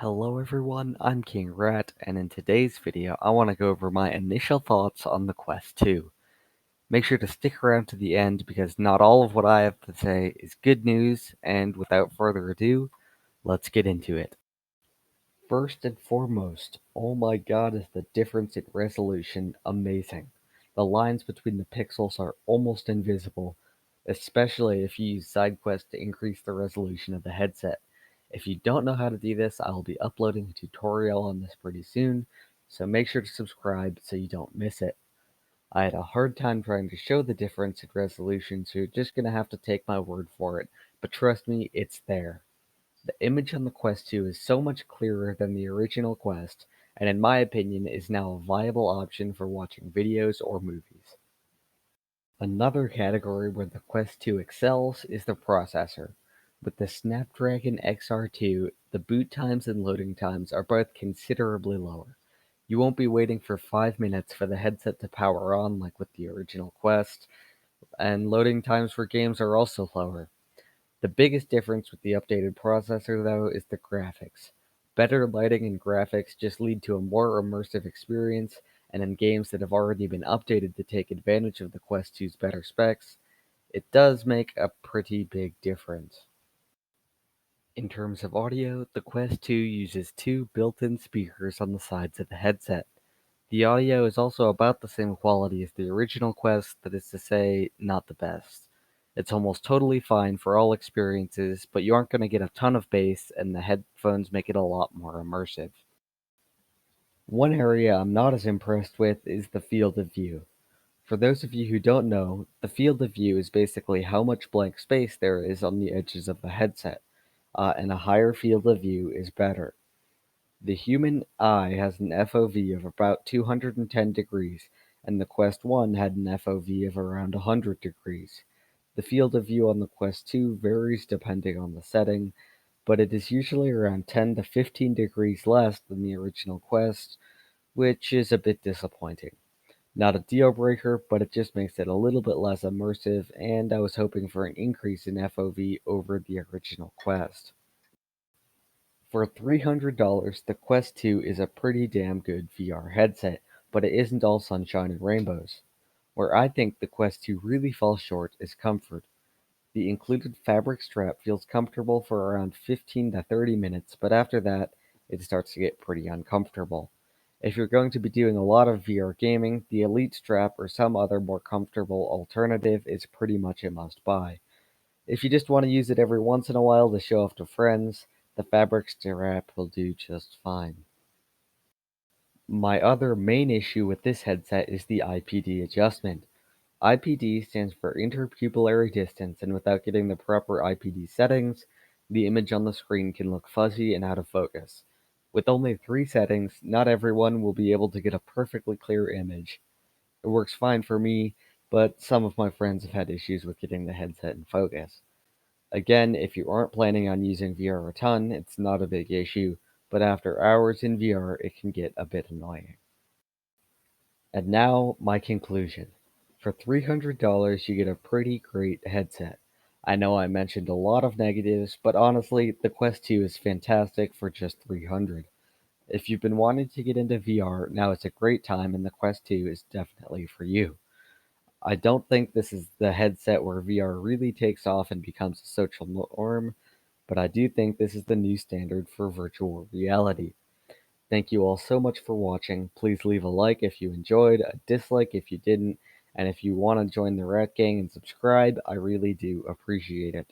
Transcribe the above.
Hello everyone, I'm King Rat, and in today's video I want to go over my initial thoughts on the Quest 2. Make sure to stick around to the end because not all of what I have to say is good news, and without further ado, let's get into it. First and foremost, oh my god is the difference in resolution amazing. The lines between the pixels are almost invisible, especially if you use side quests to increase the resolution of the headset. If you don't know how to do this, I will be uploading a tutorial on this pretty soon, so make sure to subscribe so you don't miss it. I had a hard time trying to show the difference in resolution, so you're just gonna have to take my word for it, but trust me, it's there. The image on the Quest 2 is so much clearer than the original Quest, and in my opinion is now a viable option for watching videos or movies. Another category where the Quest 2 excels is the processor. With the Snapdragon XR2, the boot times and loading times are both considerably lower. You won't be waiting for 5 minutes for the headset to power on like with the original Quest, and loading times for games are also lower. The biggest difference with the updated processor, though, is the graphics. Better lighting and graphics just lead to a more immersive experience, and in games that have already been updated to take advantage of the Quest 2's better specs, it does make a pretty big difference. In terms of audio, the Quest 2 uses two built-in speakers on the sides of the headset. The audio is also about the same quality as the original Quest, that is to say, not the best. It's almost totally fine for all experiences, but you aren't going to get a ton of bass, and the headphones make it a lot more immersive. One area I'm not as impressed with is the field of view. For those of you who don't know, the field of view is basically how much blank space there is on the edges of the headset, and a higher field of view is better. The human eye has an FOV of about 210 degrees, and the Quest 1 had an FOV of around 100 degrees. The field of view on the Quest 2 varies depending on the setting, but it is usually around 10 to 15 degrees less than the original Quest, which is a bit disappointing. Not a deal breaker, but it just makes it a little bit less immersive, and I was hoping for an increase in FOV over the original Quest. For $300, the Quest 2 is a pretty damn good VR headset, but it isn't all sunshine and rainbows. Where I think the Quest 2 really falls short is comfort. The included fabric strap feels comfortable for around 15 to 30 minutes, but after that, it starts to get pretty uncomfortable. If you're going to be doing a lot of VR gaming, the Elite strap or some other more comfortable alternative is pretty much a must-buy. If you just want to use it every once in a while to show off to friends, the fabric strap will do just fine. My other main issue with this headset is the IPD adjustment. IPD stands for interpupillary distance, and without getting the proper IPD settings, the image on the screen can look fuzzy and out of focus. With only 3 settings, not everyone will be able to get a perfectly clear image. It works fine for me, but some of my friends have had issues with getting the headset in focus. Again, if you aren't planning on using VR a ton, it's not a big issue, but after hours in VR, it can get a bit annoying. And now, my conclusion. For $300, you get a pretty great headset. I know I mentioned a lot of negatives, but honestly, the Quest 2 is fantastic for just $300. If you've been wanting to get into VR, now is a great time, and the Quest 2 is definitely for you. I don't think this is the headset where VR really takes off and becomes a social norm, but I do think this is the new standard for virtual reality. Thank you all so much for watching. Please leave a like if you enjoyed, a dislike if you didn't, and if you want to join the Rat Gang and subscribe, I really do appreciate it.